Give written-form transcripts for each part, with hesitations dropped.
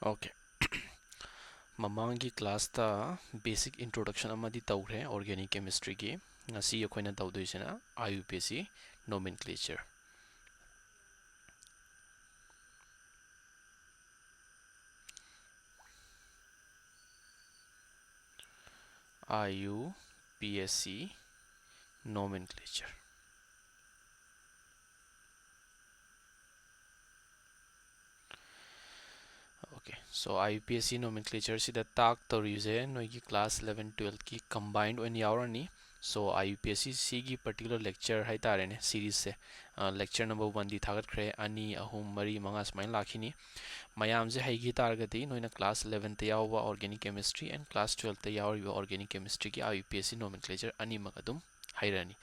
Okay. ꯃꯃꯥꯡꯒꯤ ꯀ꯭ꯂꯥꯁꯇ basic introduction ꯑꯃꯗꯤ ꯇꯧꯈ꯭ꯔꯦ ꯑꯣꯔꯒꯥꯅꯤꯛ ꯀꯦꯃꯤꯁꯇ꯭ꯔꯤꯒꯤ ꯉꯁꯤ ꯑꯩꯈꯣꯏꯅ ꯇꯧꯗꯣꯏꯁꯤꯅ IUPAC nomenclature. IUPAC nomenclature. Okay, so IUPAC nomenclature sida tak tawrise noigi class 11 12 ki combined when yaurani. So IUPAC sigi particular lecture hai tarene series se lecture number 1 di thagat khre ani ahum mari manga smain lakhini mayam je haigi targati noina class 11 te yawa organic chemistry and class 12 te yawa organic chemistry ki IUPAC nomenclature ani magadum hairani.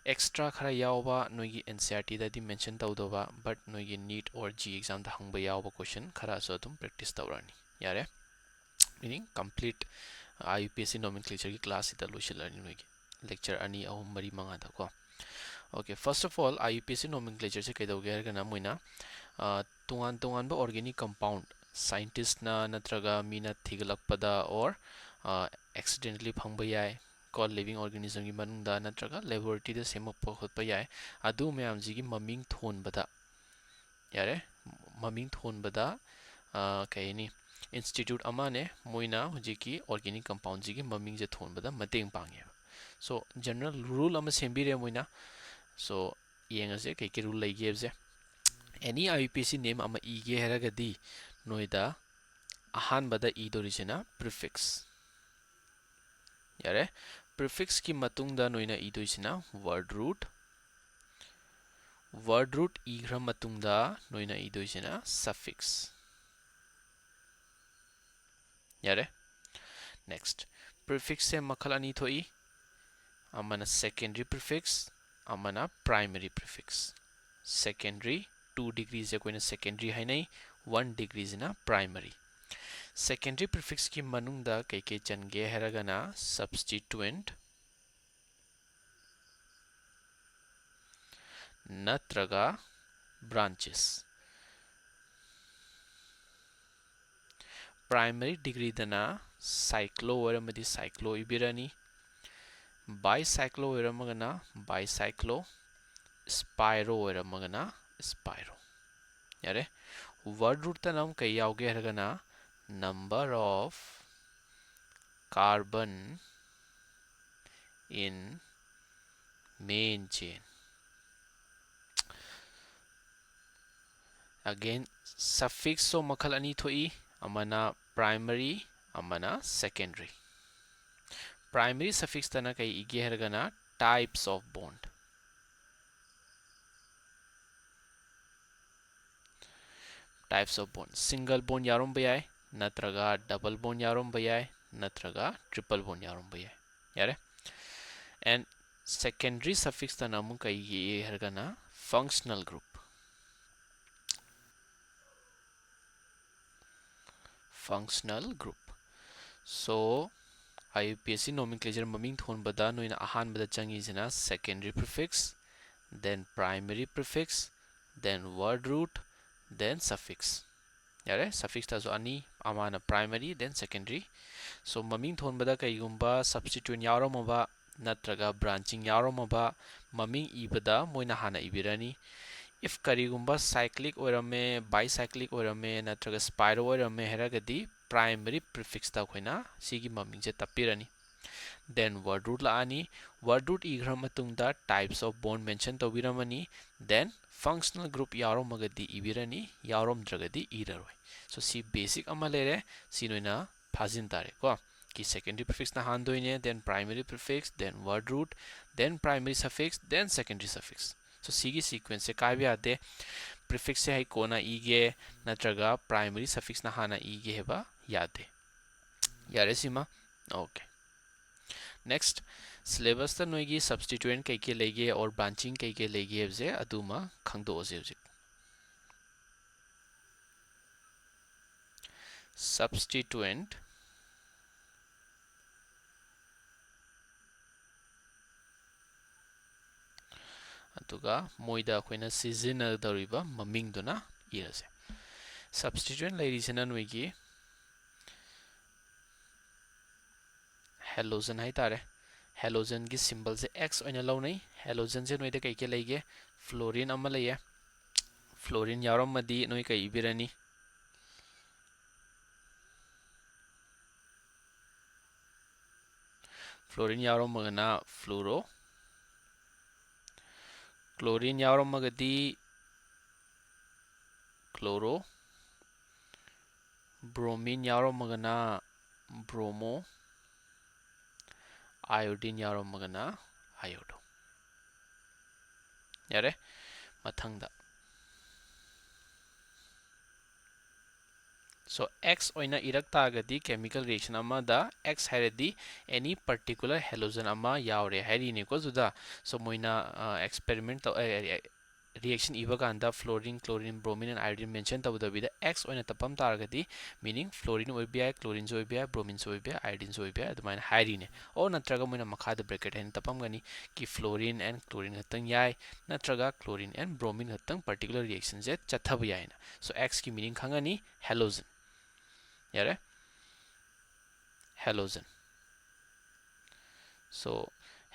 Extra khara yawa noigi NCERT da di mention tawdoba but noigi NEET or G exam da hangba yawa question khara so tum practice tawrani yare meaning complete IUPAC nomenclature ki class ita loisilani noigi lecture ani ahum mari manga da ko. Okay, first of all IUPAC nomenclature se kaidawge hargana moina tungan tungan ba organic compound scientist na natraga mina thigalakpada or accidentally phangba yai ko living organism gi manungda natraga laboratory da semakpa khotpa yai adu mayam ji gi maming thonbada yare maming thonbada kaini institute amane moina hujiki organic compound ji gi maming je thonbada mateng pange. So general rule ama sembire moina. So yengase kai ke rule lege je any IUPAC name ama ige heragadi noida ahanbada idorisina prefix yare prefix ki matungda noina idoisina word root igra matungda noina idoisina suffix yare. Next prefix se makhala ani thoi amana secondary prefix amana primary prefix. Secondary 2 degrees je koina secondary hainai 1 degrees na primary. Secondary prefix ki manungda kai ke change heragana substituent natraga branches. Primary degree dana cyclo oramadi cyclo ibirani bicyclo oramagana bicyclo spiro oramagana spiro yare. Word root tanam kai yauge heragana number of carbon in main chain. Again suffix so makhal ani thoi amana primary amana secondary. Primary suffix tana kai ige hergana types of bond. Types of bond single bond yarom bayai natraga double bond yarom bayai natraga triple bond yarom bayai yare. And secondary suffix tana mu kai ige hergana functional group. Functional group. So IUPAC nomenclature maming thonbada noina ahanbada changizina secondary prefix, then primary prefix, then word root, then suffix yare. Suffix ta so ani amana primary then secondary. So maming thonbada kaigumba substituent yauromaba natraga branching yauromaba maming ibada moina hana ibirani. If karigumba cyclic orame bicyclic orame natraga spiral orame heragadi primary prefix ta khoina sigi maming je tapirani. Then word root la ani word root igra matungda types of bond mention tobiramani. Then functional group yarom magadi ibirani yarom dragadi iraroi. So si basic amalere sinoina phajin tare ko ki secondary prefix na handoine then primary prefix then word root then primary suffix then secondary suffix. So sigi sequence se kai ade prefix se hai kona ige natraga primary suffix na hana ige heba yade yare sima. Okay, next syllabus ta noigi substituent kai ke lege or branching kai ke lege je aduma khangdo je hujik. Substituent aduga moida khoina seasonal doriba maming duna irase. substituent ꯂꯩꯔꯤꯁꯤꯅ ꯅꯣꯏꯒꯤ halogen ꯍꯥꯏꯇꯥꯔꯦ halogen ꯒꯤ symbol ꯁꯦ x ꯑꯣꯏꯅ ꯂꯧꯅꯩ halogen ꯁꯦ ꯅꯣꯏꯗ ꯀꯩ ꯀꯩ ꯂꯩꯒꯦ fluorine ꯑꯃ ꯂꯩꯌꯦ fluorine ꯌꯥꯎꯔꯝꯃꯗꯤ ꯅꯣꯏ ꯀꯩ ꯏꯕꯤꯔꯅꯤ fluorine yauramagana fluoro chlorine yauramagadi chloro bromine yauramagana bromo iodine yauramagana iodo yare mathangda so x oina irak tagadi chemical reaction amada x haradi any particular halogen ama yaure hari ne ko juda so moina experiment reaction iba kanda fluorine chlorine bromine and iodine mention tabudabida x oina tapam taragadi meaning fluorine oibi chlorine oibi bromine oibi iodine oibi adumaina hari ne o natraga moina makha the bracket hen tapam gani ki fluorine and chlorine hatang yai natraga chlorine and bromine hatang particular reaction je chathabu yai na so x ki meaning khangani halogen yare halogen so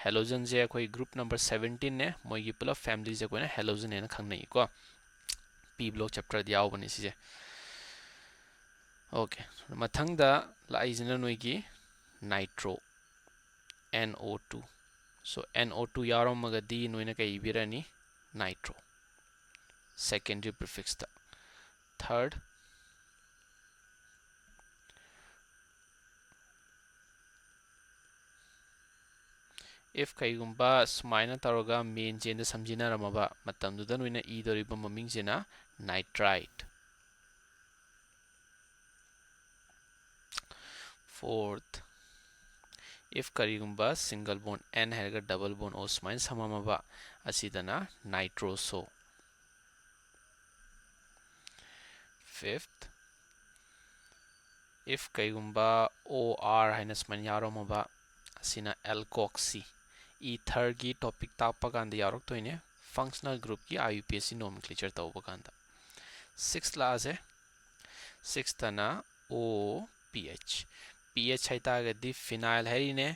halogen je koi group number 17 ne moigi pula family je koina halogen ne khangnai ko p block chapter di yaw bani si je okay mathangda laijina noigi nitro NO2 so NO2 yaram magadi noina kai ibirani nitro secondary prefix ta third if kaigumba sumaina taroga main chain da samjina ramaba matamduda noina e doriba maming jena nitrite fourth if karigumba single bond n harga double bond o sumain samamaba asidana nitroso fifth if kaigumba or haina sumain yaromaba asina alkoxy ether gi topic tappa ganda yarok toine functional group ki IUPAC nomenclature tawba ganda sixth class hai sixth na OPH pH haita gadi phenyl harine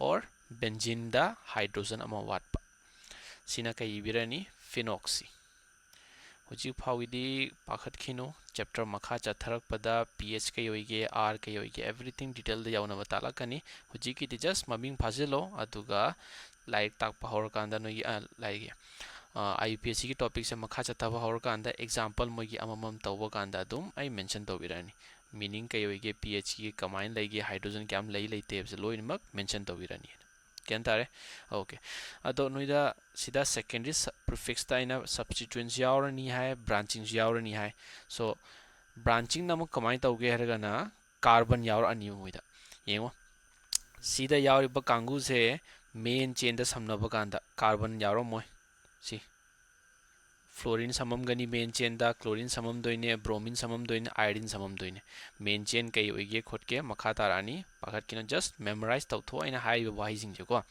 or benzene da hydrogen ama watpa sina kai ibirani phenoxy huji phawidi pakhat khino chapter makha chatharak pada pH kai oige r kai oige everything detail da yauna batala kani huji ki just maming phajelo aduga like tak pahor kanda no like IUPAC ki topic se makha chathaba hor kanda example mogi amamam tawba kanda dum I mention tawbirani meaning kai oige pH ki combine lege hydrogen kam lei leite se loinmak mention tawbirani kyan tare okay ado noida sida secondary prefix ta ina substituents yaurani hai branching yaurani hai so branching namu combine tawge hargana carbon yaur ani moida yengo sida yauriba kangu se main chain da samnaba kanda carbon yauromoi si fluorine samam gani main chain da chlorine samam doine bromine samam doine iodine samam doine main chain kai oige khotke makha tarani pakhat kina just memorize tawtho aina haiba wahai jing je ko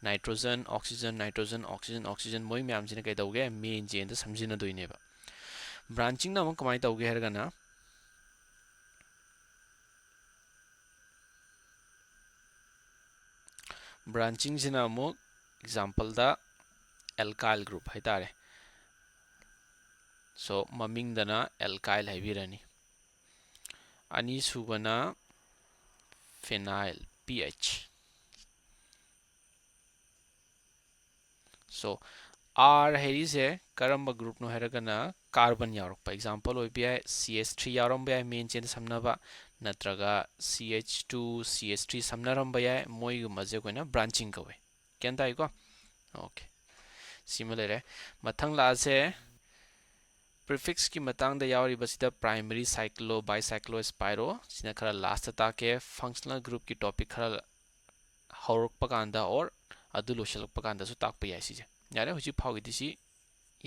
nitrogen oxygen nitrogen oxygen oxygen moi myam jina kai tawge main chain da samjina doine ba branching na kamai tawge hargana branching jina mo example da alkyl group haitare so maming dana alkyl haibirani ani subana phenyl pH so r harise karamba group no haragana carbon yaurok pa example oibi CH3 yauram ba main chain samnaba natraga CH2 CH3 samnaram ba moi maje koina branching kawe kyan tai ko okay similar mathang la se prefix ki matang da yauri basida primary cyclo bicyclo spiro sina khara last ta ke functional group ki topic khara horok pakanda or adu loshal pakanda su tak pa yasi je yare huji phawgi disi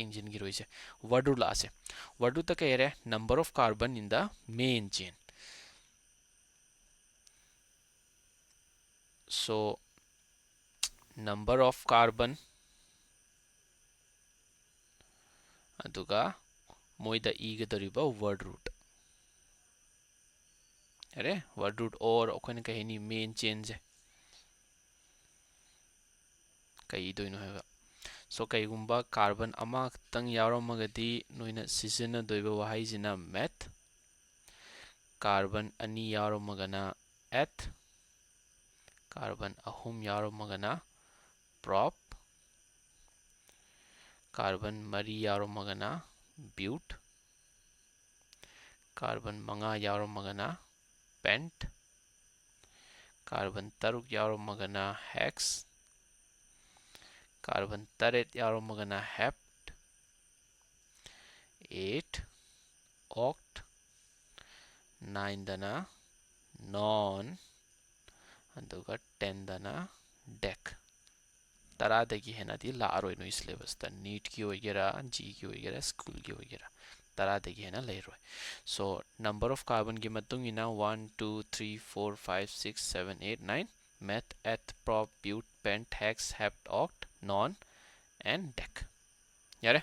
engine gi roise wadu la ase wadu ta kere number of carbon in the main chain so number of carbon aduga moida e ga doriba word root यारे word root और अखोन कहीं main chain से कई दोइनो है सो कईगुंबा carbon अमा खतंग यावरमगदी नोइना सिजनदोइबा वहाइजिना meth carbon अनि यावरमगना eth carbon अहुम यावरमगना prop कार्बन मरी यावरमगना ब्यूट कार्बन मंगा यावरमगना पेंट कार्बन तरुक यावरमगना हेक्स कार्बन तरेट यावरमगना हेप्ट 8 ऑक्ट 9 दना नॉन अदुगा 10 दना डेक तरादगी हेनादी लारोय नो सिलेबस ता नीट की होइगेरा जी की होइगेरा स्कूल की होइगेरा तरादगी हेना लेरोय सो नंबर ऑफ कार्बन की मतुंग इना 1 2 3 4 5 6 7 8 9 meth eth prop but pent hex hept oct non and dec यारे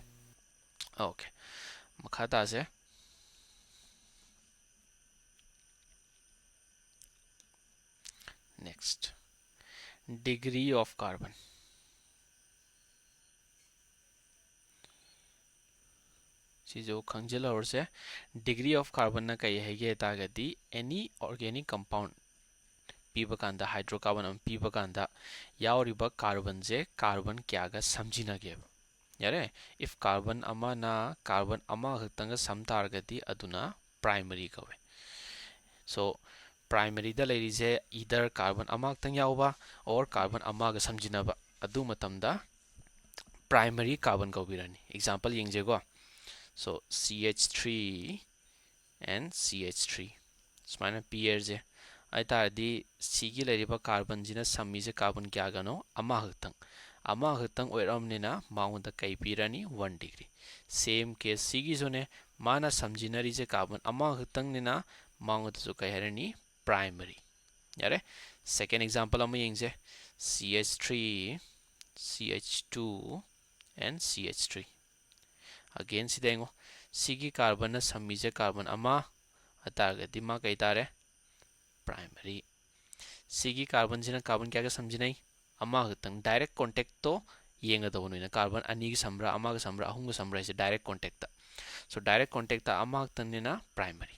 ओके मखाता से नेक्स्ट डिग्री ऑफ कार्बन जो खंगजल और से डिग्री ऑफ कार्बन ना कई है ये तागदी एनी ऑर्गेनिक कंपाउंड पीबा कांदा हाइड्रोकार्बन अम पीबा कांदा यावरिबा कार्बन जे कार्बन क्यागा समझिनगे यारे इफ कार्बन अमा ना कार्बन अमा खतंग समतारगदी अदुना प्राइमरी कवे सो प्राइमरी दा लेरिजे ईदर कार्बन अमा खतंग यावबा और कार्बन अमा गा समझिनबा अदु मतमदा प्राइमरी कार्बन कविरानी एग्जांपल यंगजेगो so CH3 and CH3 स्माइना पेयर जे आइतारदी सिगी लेरिबा कार्बन जिना सम्मी जे कार्बन क्या गनो अमा खतंग ओइरमनिना माउंदा कई पीरानी 1 डिग्री सेम केस सिगी जोने माना समजिनरी जे कार्बन अमा खतंग निना माउंदा जो कई हरनी प्राइमरी यारे सेकंड एग्जांपल अमा यंगजे CH3 CH2 and CH3 again sidengo sigi carbon na samije carbon ama atargadi ma kai tare primary sigi carbon jina carbon kya ga samjinai ama gatang direct contact to yenga da wonoina carbon ani gi samra ama ga samra ahum ga samra is direct contact ta so direct contact ta ama gatang nina primary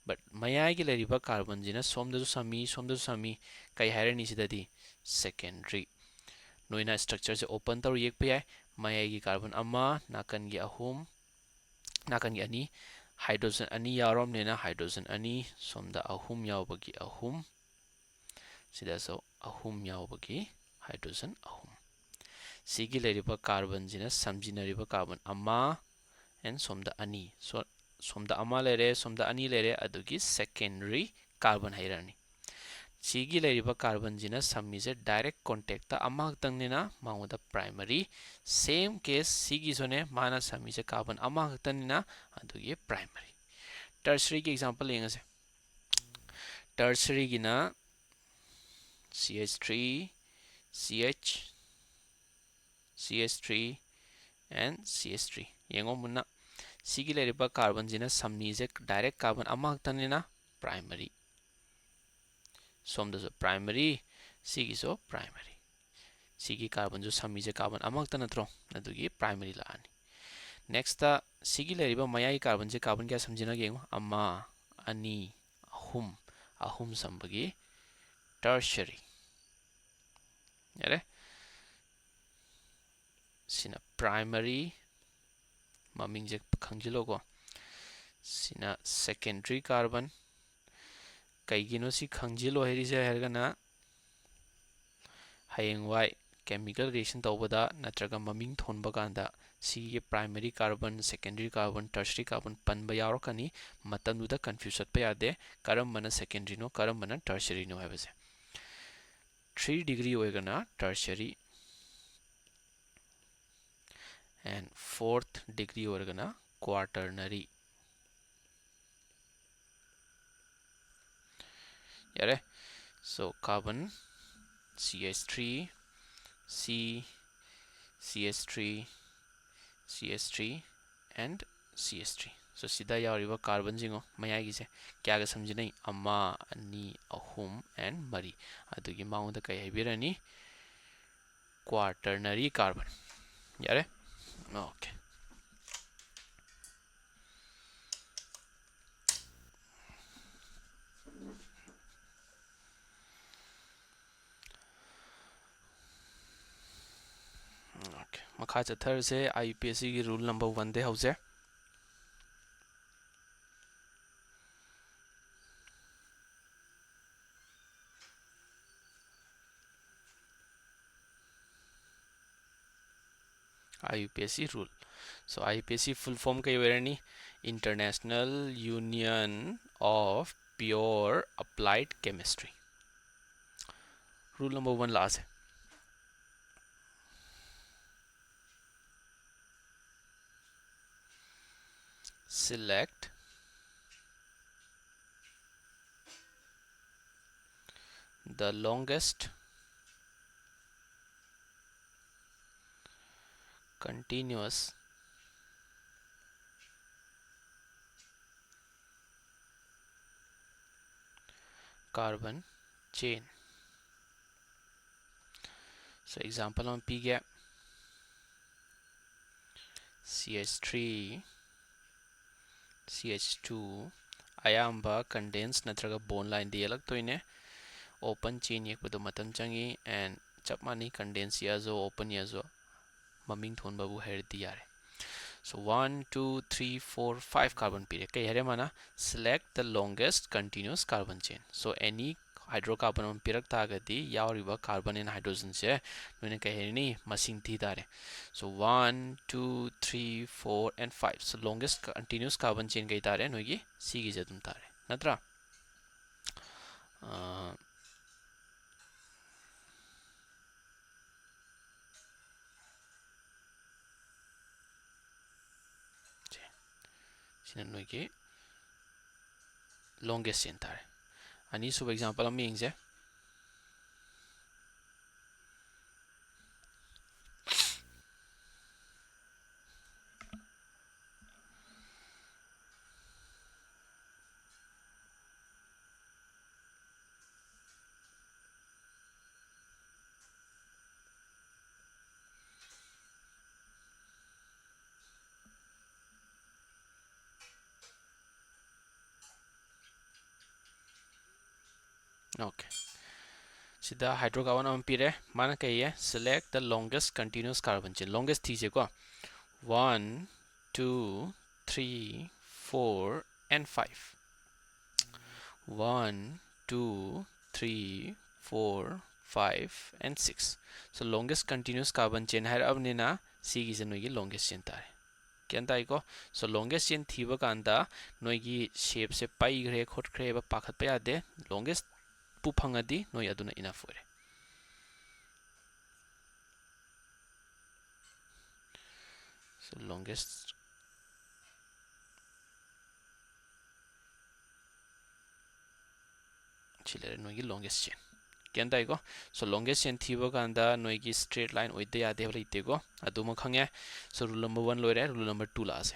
but mayai gi leriba carbon jina somda ju sami kai hairani sidadi secondary noina structure se open tor yek pe mayai gi carbon ama nakan gi ahum nakan gi ani hydrogen ani yarom nena hydrogen ani somda ahum yawbagi ahum sida so ahum yawbagi hydrogen ahum sigi leriba carbon jina samjinariba carbon amma and somda ani so somda ama lere somda ani lere adugi secondary carbon hairani sigi leriba carbon jina sammise direct contact ta ama tang nena mamuda primary same case sigi zone mana sammise carbon ama tang nena adugi primary tertiary ki example yengase tertiary gina CH3 CH CH3 and CH3 yengo munna sigi leriba carbon jina sammise direct carbon ama tang nena primary somda primary sigi so primary sigi carbon jo sammi je carbon amak ta natro adugi primary la ani next ta sigi leriba mayai carbon je carbon kya samjina ge amma ani ahum sambagi tertiary yare sina primary maming je khangjilo go sina secondary carbon kaigino si khangjilo heri je hergana hayengwai chemical reaction tawbada natraga maming thonba ganda si primary carbon secondary carbon tertiary carbon panba yarakani matamduda confuse atpa yade karam mana secondary no karam mana tertiary no habase 3 degree oigana tertiary and 4th degree oigana quaternary yare so carbon CH3 C CH3 CH3 and CH3 So sida yauriba carbon jingo mayagi se kya ga samjinai ama ani ahum and mari adugi maunda kai haibirani quaternary carbon yare. Okay. Okay. Makha chathar se IUPAC ki rule number 1 de hause. IUPAC rule. So IUPAC full form kai verani International Union of Pure Applied Chemistry. Rule number 1 last hai. Select the longest continuous carbon chain. So example on P gap CH3 CH2 ayamba condense natraga bone line dialog toine open chain yekpado matam changi and chapmani condense yazo open yazo maming thon babu herdi yare. So 1 2 3 4 5 carbon period kai here mana select the longest continuous carbon chain. So any hydrocarbon on pirak tagadi yauriba carbon and hydrogen se noine kai here ni masing thi dare. So 1 2 3 4 and 5. So longest continuous carbon chain kai tare noigi sigi jadum tare natra. Sina noigi longest chain tare. Ani sub example am yengse. Okay. Sida hydrocarbon am pire mana kahiye select the longest continuous carbon chain. Longest thije ko 1 2 3 4 and 5. 1 2 3 4 5 and 6. So longest continuous carbon chain hai ab nina c gi noigi longest chain tare kyan tai ko. So longest chain thiba kanda noigi shape se pai gre khot gre ba pakhat pa ade longest pu phangadi noi aduna enough ore. So longest chilere noigi longest chain kyan tai ko. So longest chain thiba kanda noigi straight line oide ade bla ite ko aduma khangye. So rule number 1 loire rule number 2 la ase.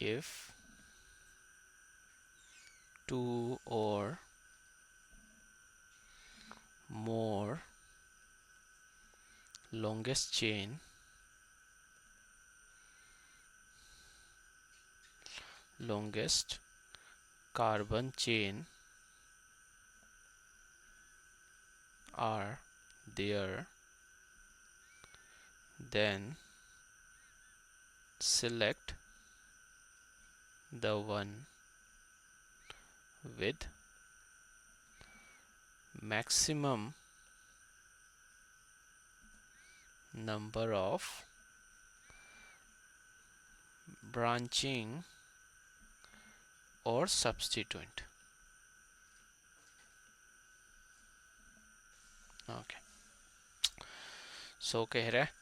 If two or more longest carbon chain are there, then select the one with maximum number of branching or substituent. Okay. So कह रहा है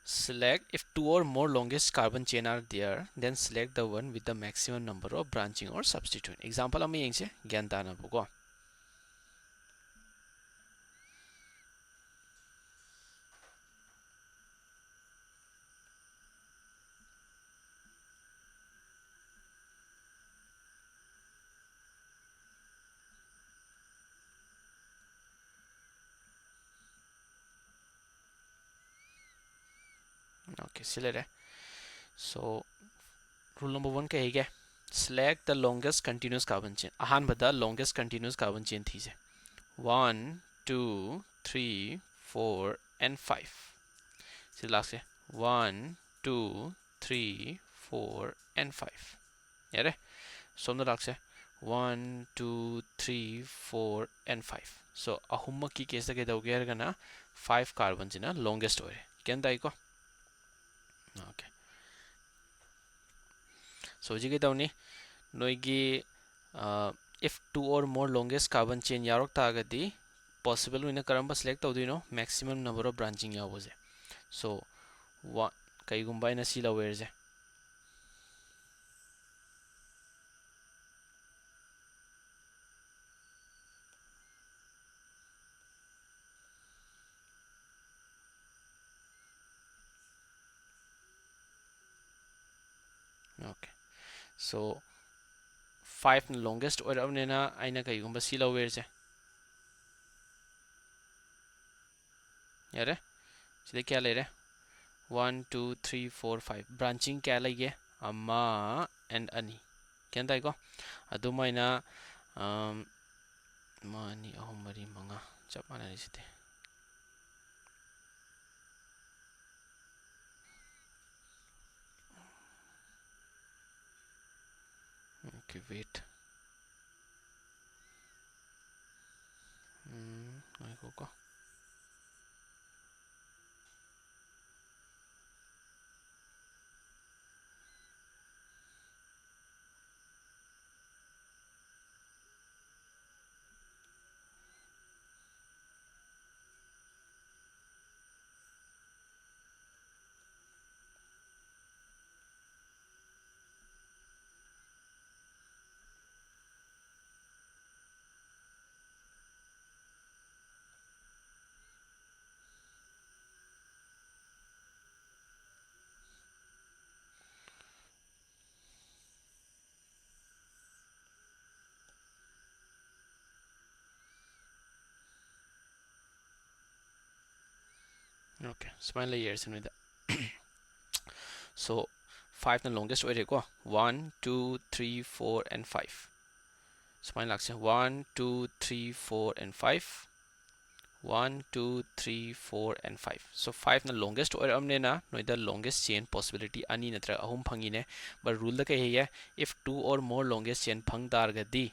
select if two or more longest carbon chain are there, then select the one with the maximum number of branching or substituent. Example ama yengse gyan tana buko. Okay, silere. So rule number 1 ka hege select the longest continuous carbon chain. Ahan bada longest continuous carbon chain thise 1 2 3 4 and 5. So last 1 2 3 4 and 5. Yare somna lakse 1 2 3 4 and 5. So ahumma ki case da ke dauge gana 5 carbon china longest ore ken dai ko. Okay, so ji ke dauni noigi if two or more longest carbon chain yarok tagadi possible wina karamba select tawdino maximum number of branching yawose. So one kaigumba ina sila werje. Okay, so 5 na longest oirabnena aina kaigumba sila werje. Yare sida kya lere 1 2 3 4 5 branching kya lege amma and ani ken dai ko adumaina mani ahum mari manga chap manani site. Okay, wait. Ko okay, smile layers in with so 5 na longest oire ko 1 2 3 4 and 5. Smile lakse 1 2 3 4 and 5. 1 2 3 4 and 5. So 5 na longest oire amne na no the longest chain possibility ani natra ahum phangi ne, but rule da kai hai if two or more longest chain phang dar gadi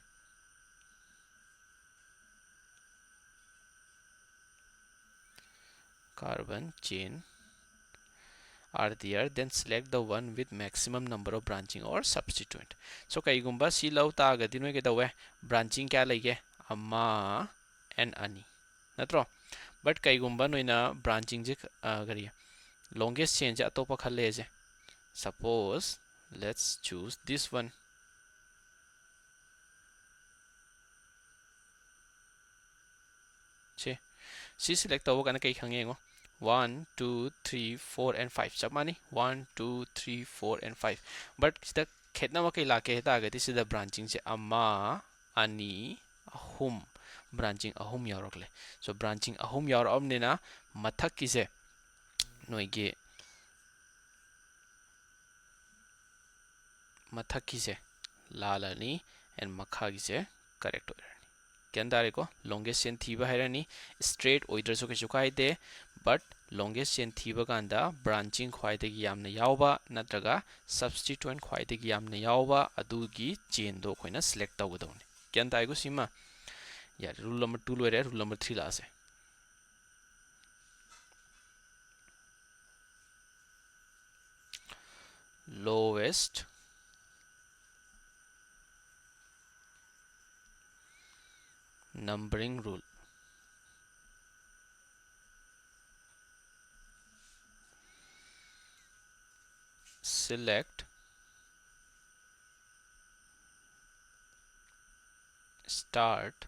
carbon chain are there, then select the one with maximum number of branching or substituent. So kaigumba si lau ta gadi no ke dawe branching kya lege amma and ani natro, but kaigumba no ina branching je gari longest chain je atopa khalle je. Suppose let's choose this one. che si select tawo kana kai khange ngo 1 2 3 4 and 5 chap mani 1 2 3 4 and 5, but sida khetna ma kai la ke ta ga sida branching se amma ani ahum branching ahum yaurokle. So branching ahum yaur amne na mathak ki se noige mathak ki se lalani and makha ki se correct order kyan dare ko longest chain thiba hairani straight oider so ke chukai de, but longest chain thiba kanda branching khwai de gi yamna yawba natraga substituent khwai de gi yamna yawba adugi chain do khoina select tawdawni kyan dai go sima. Yeah, rule number 2 loire rule number 3 la se lowest numbering rule. select start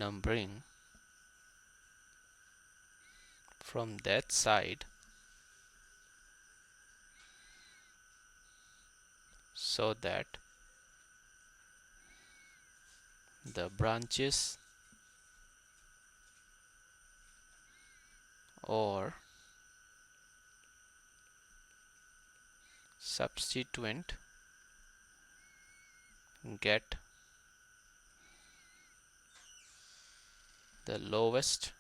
numbering from that side so that the branches or substituent get the lowest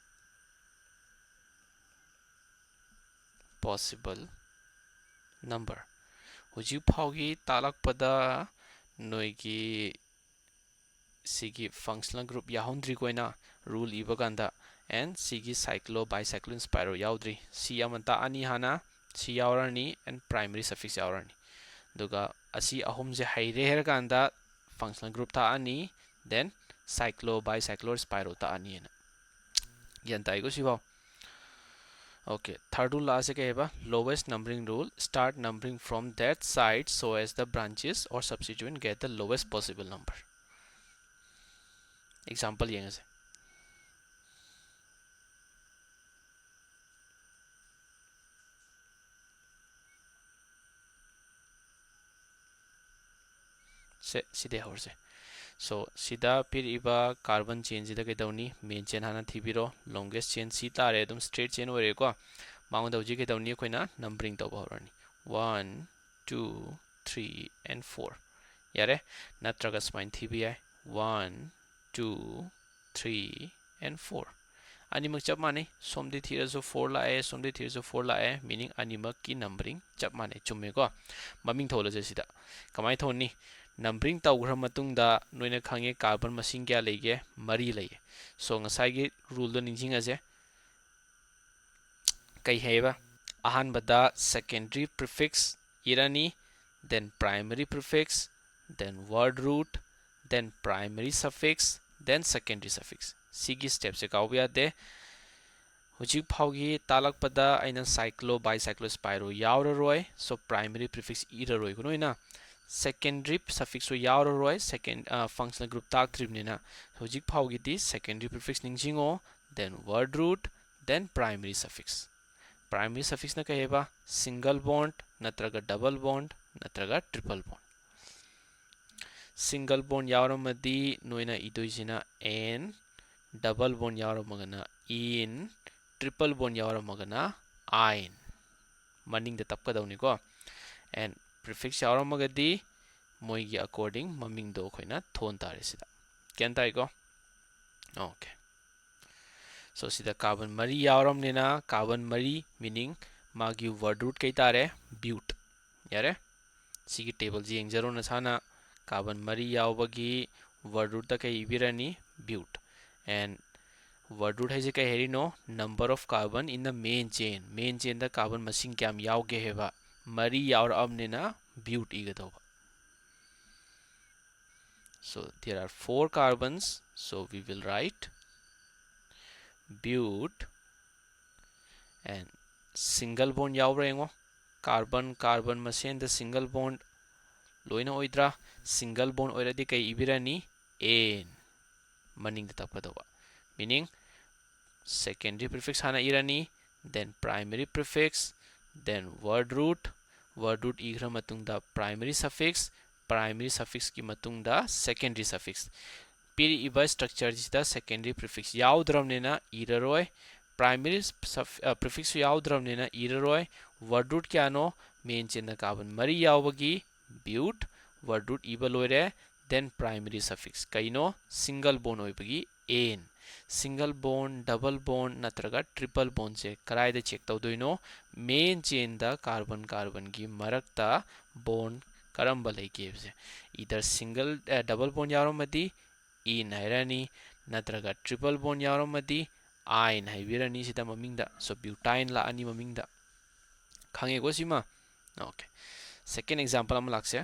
possible number. Hujik phaugi talakpada noigi sigi functional group yahoundri koina rule ibaganda and sigi cyclo bicyclo spiral yaudri si amanta ani hana si yaurani and primary suffix yaurani duga asi ahum je haire her kanda functional group ta ani then cyclo bicyclo spiral ta ani na yan tai go sibaw. Okay, third rule last है lowest numbering rule. Start numbering from that side so as the branches or substituent get the lowest possible number. Example ये से सीधे और से so सीधा फिर इबा carbon chain सीधा के दौनी main chain हाना थी बिरो longest chain सीता आ रहे तुम straight chain हो रहे को मांगो दौजी के दौनी कोई ना numbering तो बहुत रानी 1 2 3 and 4 यारे नत्रगा spine थी भी है 1 2 3 and 4 animak chap mane somdi thira so 4 la e somdi thira so 4 la e meaning animak ki numbering chap mane chumme ko maming thola je sida kamai thoni numbering tawgra matung da noina khange carbon masing kya lege mari lege so ngasai gi rule do ningjing ase kai heba ahan bada secondary prefix irani then primary prefix then word root then primary suffix then secondary suffix sigi step se kaw ya de hujik phaugi talak pada aina cyclo bicyclo spiro yaura roi so primary prefix ira roi ko noina secondary suffix so yaura roi second functional group tak tribni na hujik phaugi di secondary prefix ningjingo then word root then primary suffix na kaheba single bond natraga double bond natraga triple bond single bond yaura madi noina idoisina n double bond yaura magana in triple bond yaura magana ein maning da tapka dauni ko and prefix yaura magadi moigi according maming do khoina thon tare sida ken tai ko okay so sida carbon mari yauram nena carbon mari meaning magi word root kai tare but yare sigi table ji engzaro na sana carbon mari yaubagi word root ta kai ibirani but and word root है कहीं no number of carbon in the main chain the carbon machine क्या हम याव के हेबा मरी यावर अब ने ना but इगत होगा so there are 4 carbons so we will write but and single bond याव रहेंगो carbon machine the single bond लोइना ओइद्रा single bond ओइरा दी कहीं इबिरानी n मनिंग द तब होगा meaning secondary prefix hana irani then primary prefix then word root igra matung da primary suffix ki matung da secondary suffix piri iba structure jida secondary prefix yaudram ne na iraroi primary prefix yaudram ne na iraroi word root kya no main chain da carbon mari yaubagi but word root iba loire then primary suffix kaino single bond oibagi n single bond double bond natraga triple bond se karai da check tawdoino main chain da carbon gi marakta bond karamba leke se either single double bond yaro madi in hairani natraga triple bond yaro madi ein haibirani sida maming da so butane la ani maming da khange go sima okay second example am lakse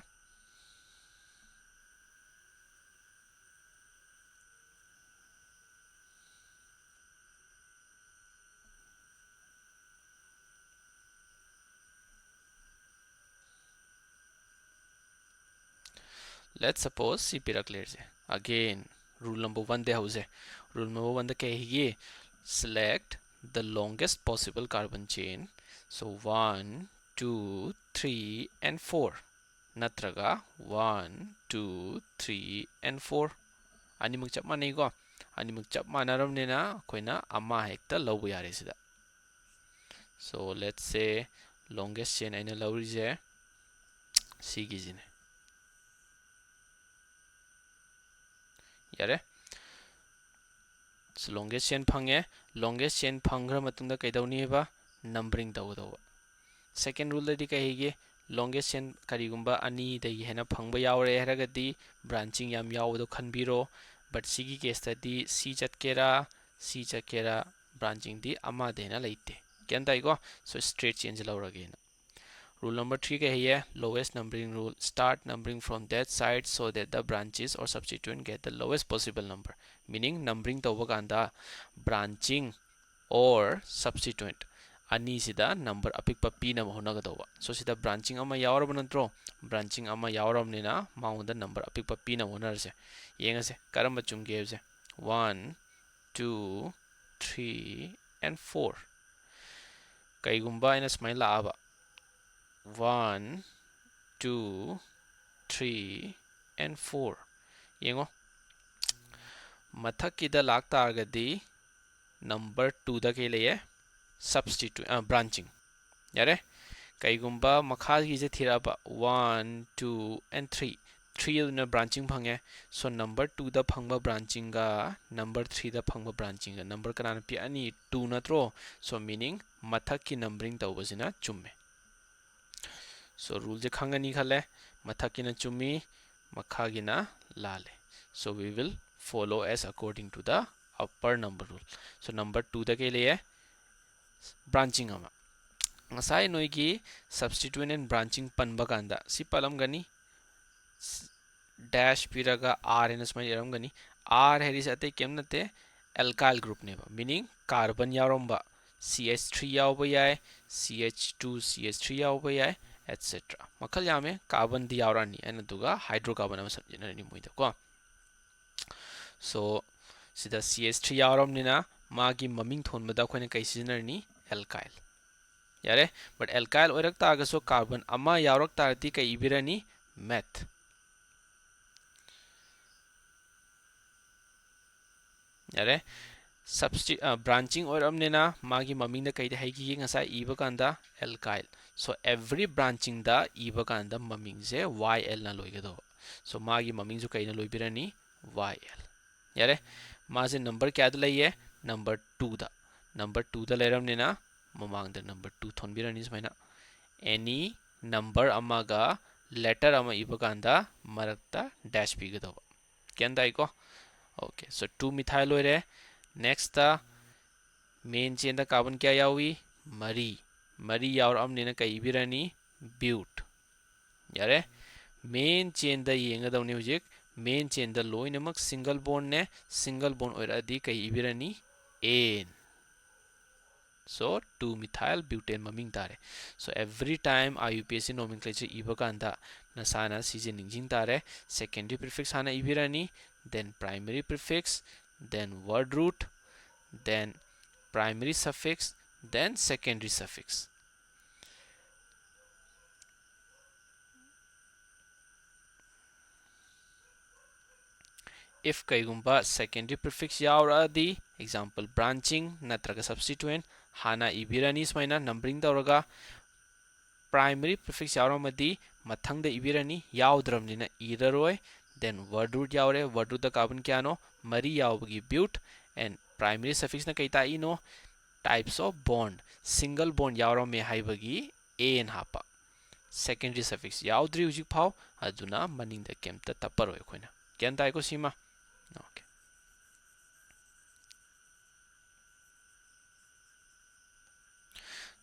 let's suppose si pirak ler se again rule number 1 de hause rule number 1 de kahiye select the longest possible carbon chain so 1 2 3 and 4 natraga 1 2 3 and 4 animuk chap manai ko animuk chap manaram ne na koina ama hekta lawu yare sida so let's say longest chain aina lawri je sigi jine yare so longest chain phange longest chain phangra matungda kaidawni ba numbering tawdawa second rule dadi kahige longest chain karigumba ani dai hena phangba yawre haragadi branching yam yawdo khanbiro but sigi case tadi c chatkera branching di ama dena leite kyan dai go so straight change lawrage rule number 3 kahiye lowest numbering rule start numbering from that side so that the branches or substituent get the lowest possible number meaning numbering tawba kanda branching or substituent ani sida number apikpa pina honaga dawa so sida branching ama yawrab nantro branching ama yawram nina maunda number apikpa pina honarse yengase karamba chumge se 1 2 3 and 4 kaigumba ina smile aba 1 2 3 and 4 yengo mathakida laktargadi number 2 da ke liye substitute branching yare kaigumba makhagi je thiraba 1 2 and 3 3 na branching phange so number 2 da phangba branching ga number 3 da phangba branching ga number kana pi ani 2 na tro so meaning mathaki numbering tawbasina chumme so rule je khangani khale mathakina chumi makhagina lale so we will follow as according to the upper number rule so number 2 da ke liye branching ama ngasai noigi substituent and branching panba kanda si palam gani dash piraga r ns mai yaram gani r heris ate kemnate alkyl group ne ba meaning carbon yaromba ch3 yawba yai ch2 ch3 yawba yai etc makal yame carbon di yawrani and duga hydrocarbon am samjinani moida ko so sida ch3 yawram nina magi maming thonbada khoina kai sizinarni alkyl yare but alkyl oirak tagaso carbon ama yawrak tarti kai ibirani meth yare branching oiramnena magi maming da kai haigi ngasa iba kanda alkyl so every branching da iba kanda maming je yl na loigado so magi maming ju kai na loibirani yl yare maje number kya da laiye number 2 da number 2 da leramnena mamang da number 2 thonbirani smaina any number amaga letter ama iba kanda marakta dash pigado kyan dai ko okay so 2 methyl oire next main chain da carbon kya yawi mari yaur amne na kai ibirani bute yare main chain da yenga dawni hujik main chain da loinamak single bond ne single bond oiradi kai ibirani n so 2 methyl butane maming tare so every time IUPAC nomenclature ibakanda nasana sije ningjing tare secondary prefix hana ibirani then primary prefix then word root then primary suffix then secondary suffix if kaigumba secondary prefix yauradi example branching natraga substituent hana ibirani smaina numbering tawraga primary prefix yauramadi mathangda ibirani yaudramnina iraroi then word root yaure word root da carbon kyano mari yaubagi bute and primary suffix na kaita ino types of bond single bond yaurame haibagi an hapa secondary suffix yaudri hujik phau aduna maningda kemta taparoi khoina kyan tai ko sima okay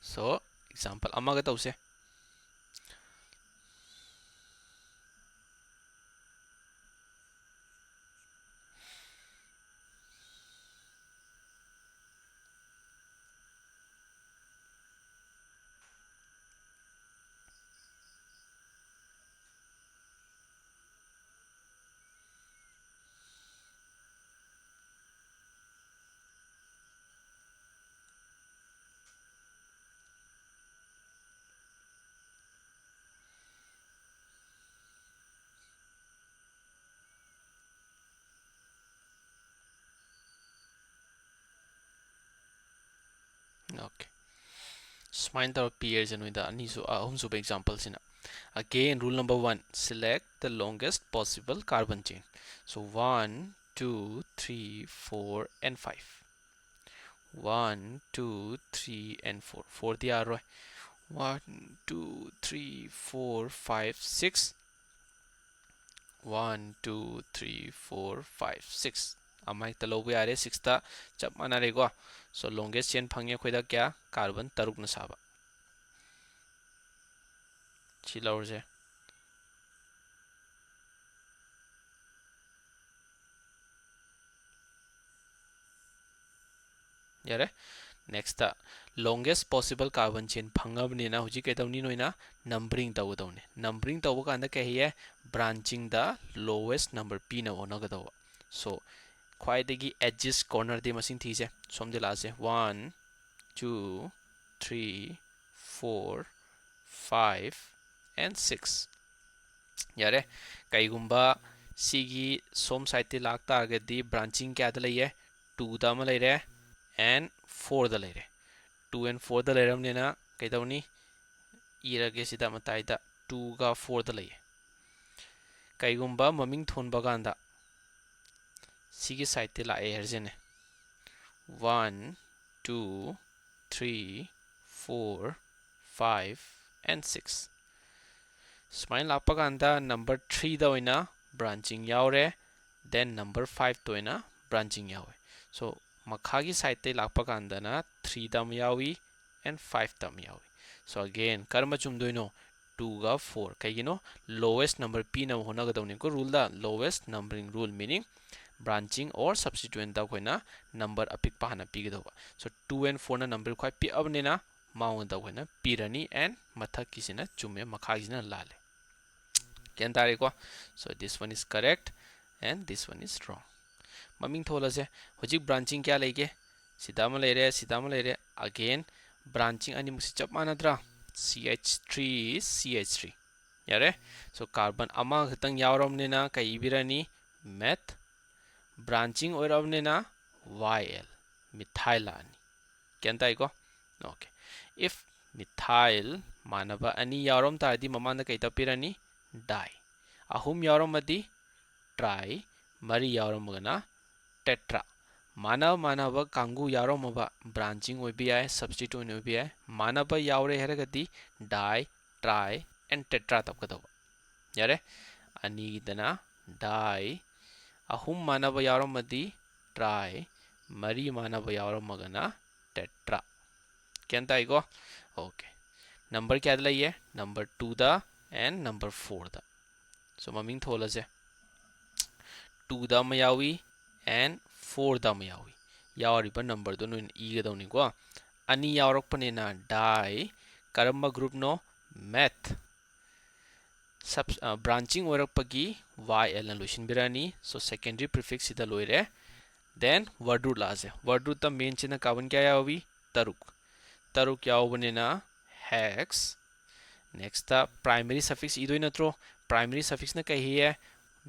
so example amaga tause Okay. Smile the peers and with the home super examples in. Again, rule number 1, select the longest possible carbon chain. So 1, 2, 3, 4, and 5. 1, 2, 3, and 4. 4 the arrow. 1, 2, 3, 4, 5, 6. 1, 2, 3, 4, 5, 6. Amai talo we are 6 ta chap manare go. So longest chain phangye khoida kya carbon taruk na saba. Chilawje. Yare. Next longest possible carbon chain phangabni na huji kaitawni noina numbering tawdawne. Numbering tawba kanda kahiye branching the lowest number p na onagadawa. So khwaidagi edges corner de masing thise somde lase 1 2 3 4 5 and 6. Yare kaigumba sigi som side te lak targadi branching kya da laiye 2 da ma laire and 4 da laire. 2 and 4 da lairamnena kaitawni irage sida mataida 2 ga 4 da laiye. Kaigumba maming thonba ganda sigi side te lae herjene 1 2 3 4 5 and 6. Smile lapa ganda number 3 da oina branching yaure, then number 5 to oina branching yawe. So makhagi side te lapa ganda na 3 dam yawi and 5 dam yawi. So again karma chumdoino 2 ga 4 kaigino lowest number p na hona ga dawni ko rule da lowest numbering rule, meaning branching or substituent da koina number apik pa hana pi gadawa. So 2 and 4 na number khwai pi abnena maung da koina pirani and mathak kisina chume makhagi na lale. So this one is correct and this one is wrong. Maming thola se hojik branching kya lege sidama leire again branching ani musi chap manadra CH3 CH3 yare. So carbon ama khatang yawramne na kai ibirani meth, branching oiramne na YL methyl ani kentai ko. Okay, if methyl manaba ani yawram tardi mamanda kai tapirani di, ahum yawramadi tri, mari yawramagana tetra. Manaba kangu yawramaba branching oibi ai substituent oibi ai manaba yawre heragadi di, tri and tetra tapkadawa yare. Ani dana di, ahum manaba yawramadi tri, mari manaba yawramagana tetra kentai ko. Okay, number kya dala number 2 da and number 4 da. So maming thola se 2 da mayawi and 4 da mayawi yawriba number do noin igadawni ko. Ani yawrakpanena di karamba group no meth branching oirakpagi YL na loisinbirani. So secondary prefix sida loire. Then word root lase. Word root ta main china carbon kya yawi taruk yawbanena hex. Next primary suffix idoi natro. Primary suffix na kahiye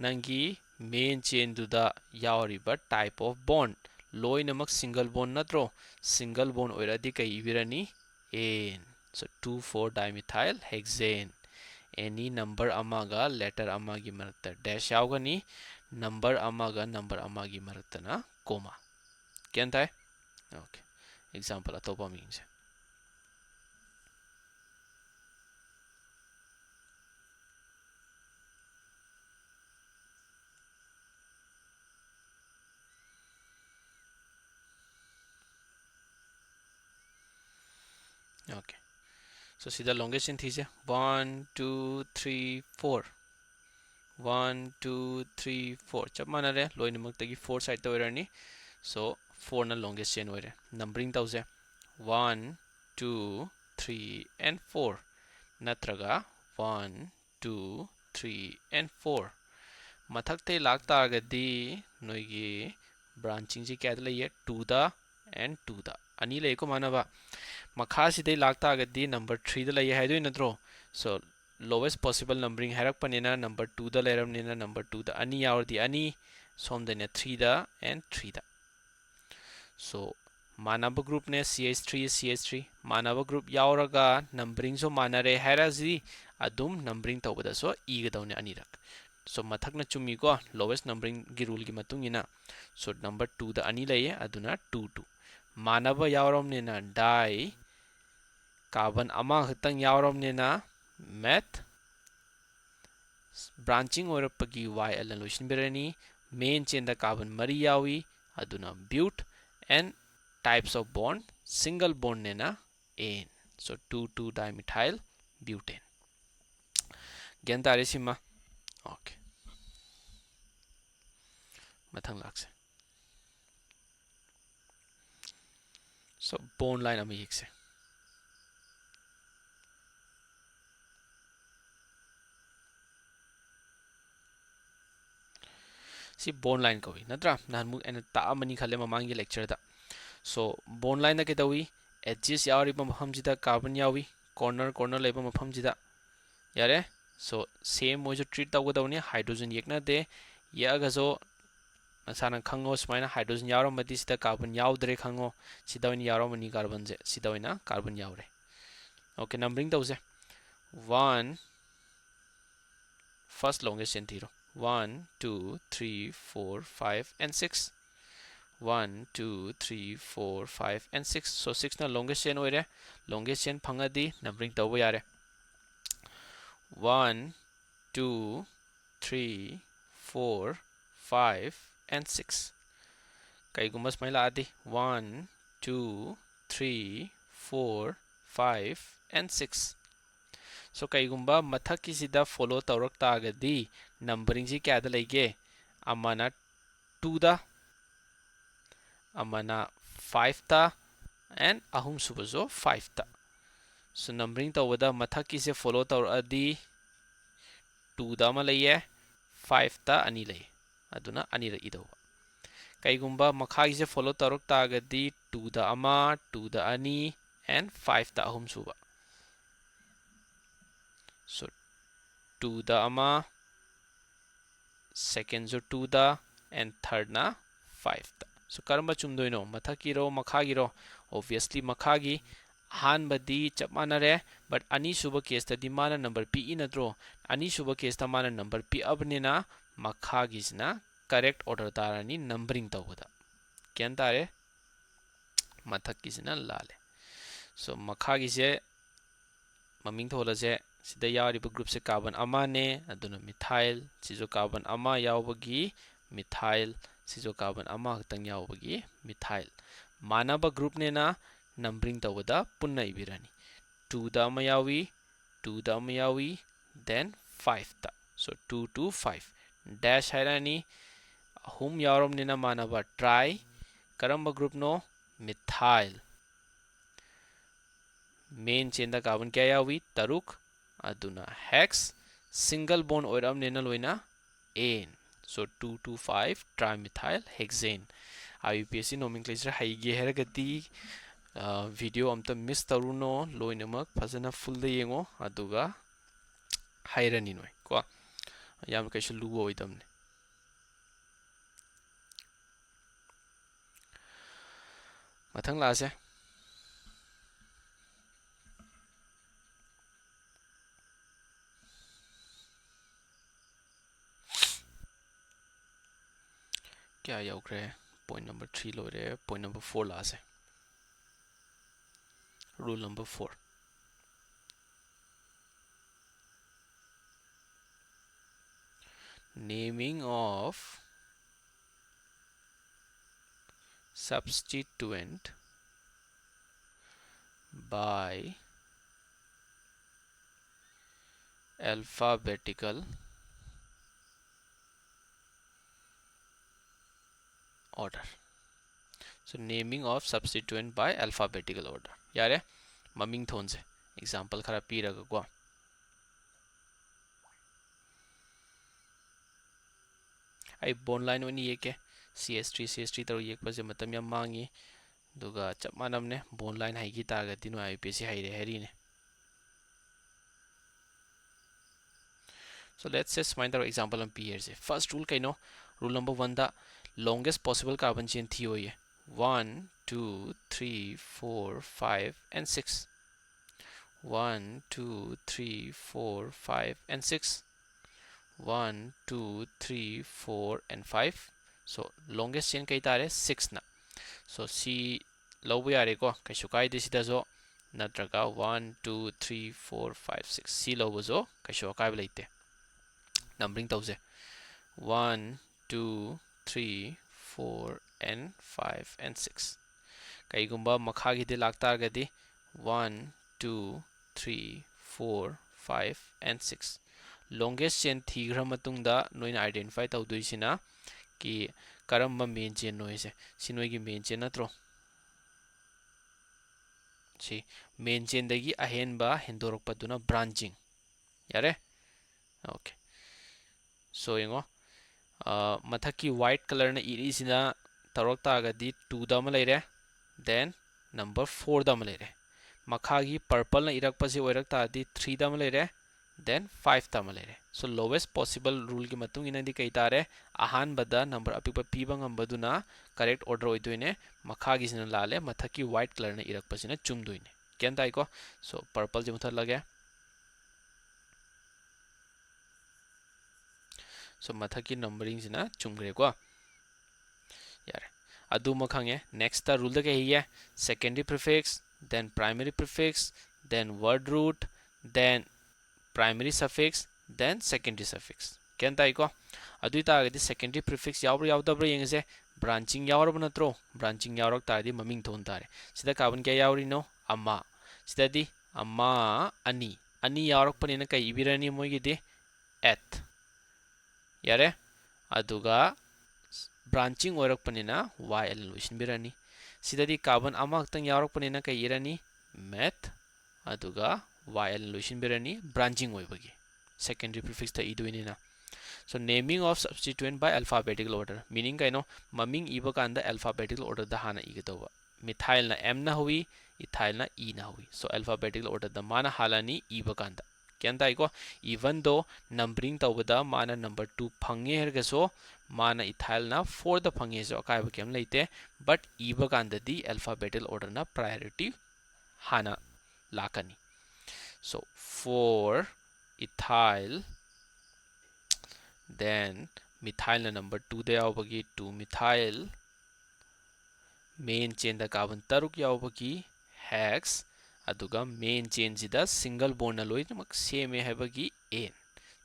nangi main chain duda yawriba type of bond loinamak single bond natro. Single bond oiradi kai ibirani n. So 2,4 dimethyl hexane. Any number amaga letter amagi marakta dash yawgani, number amaga number amagi marakta na comma kentai. Okay, example atopa means. Okay, so see the longest in these 1 2 3 4 1 2 3 4 chap manare loinamak tagi 4 side to irani. So 4 na longest chain oire. Numbering tause 1 2 3 and 4 natraga 1 2 3 and 4 mathakte lakta agadi noigi branching ji kya laiye 2 da and 2 da ani lay ko manaba makha sidai lakta agadi number 3 da laiye haidoi natro. So lowest possible numbering harak panena number 2 da lairamnena number 2 da ani yawardi ani somdane 3 da and 3 da. So Manav group ने CH3 मानव group यावरगा numbering सो मानरे हैराजी अदुम numbering तौबदा सो इगदौने अनिरक सो मथक न चुमी को lowest numbering की rule की मतुंग इना so number 2 the अनि लइए अदुना 2 2 मानव यावरमने ना डाई कार्बन अमा खतंग यावरमने ना मैथ ब्रांचिंग ओरपगी y अलन लोशन बेरनी मेन चेन द कार्बन मरी यावी अदुना but and types of bond single bond ने ना एन सो 2 2 डाइमिथाइल ब्यूटेन ज्ञान तारे सिमा ओके मथंग लाक्से सो बॉन्ड लाइन अम येक्से सी बॉन्ड लाइन कवी नत्रा नानमु एन तामनी खले ममांगी लेक्चर दा सो बॉन्ड लाइन दा केदवी एजेस यावरिबा मफमजिदा कार्बन यावी कॉर्नर कॉर्नर लेबा मफमजिदा यारे सो सेम मोजो ट्रीट तौगदवनी हाइड्रोजन येकना दे यागजो मसाना खंगो स्माइना हाइड्रोजन यावरमदि सिदा कार्बन यावदरे खंगो सिदावनी यावरमनी कार्बन जे सिदावना कार्बन यावरे ओके नंबरिंग तौजे 1 फर्स्ट लॉन्गेस्ट चेन थीरो 1 2 3 4 5 and 6 1 2 3 4 5 and 6 so 6 na longest chain oire longest chain phangadi numbering tawba yare 1 2 3 4 5 and 6 kai gumas maila adi 1 2 3 4 5 and 6 so kai gumba mathak ki sida follow tawrak ta agadi numbering ji kya da lege amana 2 da amana 5 ta and ahum subazo 5 ta so numbering tawada mathak ki se follow tawr adi 2 da ma leye 5 ta ani leye aduna ani ra ido kai gumba makha ki se follow tawrak ta agadi 2 da ama 2 da ani and 5 ta ahum suba so 2 da ama second zo 2 da and third na 5 da so karamba chumdoino mathaki ro makha gi ro obviously makha gi han badi chapmanare but ani suba case ta dimana number p in adro ani suba case ta mana number p abnina makha gi sna correct order tarani numbering tawada kyan tare mathak gi sna lale so makha gi se maming thola je sida yawriba group se carbon ama ne aduna methyl sijo carbon ama yawbagi methyl sijo carbon ama htang yawbagi methyl manaba group ne na numbering tawada punna ibirani 2 da ama yawi 2 da ama yawi then 5 ta so 2 to 5 dash hairani hum yawrom ne na manaba try karamba group no methyl main chain da carbon kya yawi taruk aduna hex single bond oiram ne na loina n so 2 to 5 trimethyl hexane IUPAC nomenclature haige heragati video amta miss taruno loinamak fazana full da yengo aduga hairani noi ko yam kaisu lugo oidamne mathang la se क्या याउक्रे point number 3 लोरे point number 4 ला से rule number 4 naming of substituent by alphabetical order so naming of substituent by alphabetical order yare maming thon se example khara piraga ko ai bond line oni ye ke CH3 tar yek pase matam yam mangi duga chap manam ne bond line hai gi targa dinu IUPAC hai re heri ne so let's just find our example on p here se first rule kaino rule number 1 da longest possible carbon chain thi hoye 1 2 3 4 5 and 6 1 2 3 4 5 and 6 1 2 3 4 and 5 so longest chain kai tare 6 na so si lobu yare ko kaisu kaide sida zo natraga 1 2 3 4 5 6 si lobu zo kaisu kai laite numbering tause 1 2 3 4 and 5 and 6 kaigumba makhagi de laktar gadi 1 2 3 4 5 and 6 longest chain thigra matungda noina identify tawduisina ki karamba main chain noise sinoi gi main chain natro si main chain dagi ahenba hendorok paduna branching yare okay so yengo mathaki white color na irisina tarok tagadi 2 da ma leire then number 4 da ma leire makhagi purple na irak pasi oirak tadi 3 da ma leire then 5 da ma leire so lowest possible rule ki matung ina di kai tare ahan bada number apik pa pi bang ambaduna correct order oidoine makhagi sina lale mathaki white color na irak pasi na chumdoine ken dai ko so purple je muthar lage so mathaki numbering sina chumgre ko yare adu makhange next the rule da kai ye secondary prefix then primary prefix then word root then primary suffix then secondary suffix ken tai ko adu ta ga secondary prefix yawra yawdabra yengse branching yawra natro branching yawrak ta di maming thon tare sida carbon kya yawri no amma sida di amma ani ani yawrak panina kai ibirani mogi di at yare aduga branching oirak panina yl luisin birani sida di carbon amma tang yawrak panina kai irani math aduga yl luisin birani branching oibagi secondary prefix ta iduinina so naming of substituent by alphabetical order meaning kaino maming iba kanda alphabetical order da hana igatoba methyl na m na hui ethyl na e na hui so alphabetical order da mana halani iba kanda kyan dai ko even though numbering tawada mana number 2 phange herga so mana ethyl na 4 da phange so kai ba kem leite but iba kanda di alphabetical order na priority hana lakani so for ethyl then methyl na number 2 da yawbagi 2 methyl main chain da carbon taruk yawbagi hex aduga main chain sida single bond na loinak same habagi n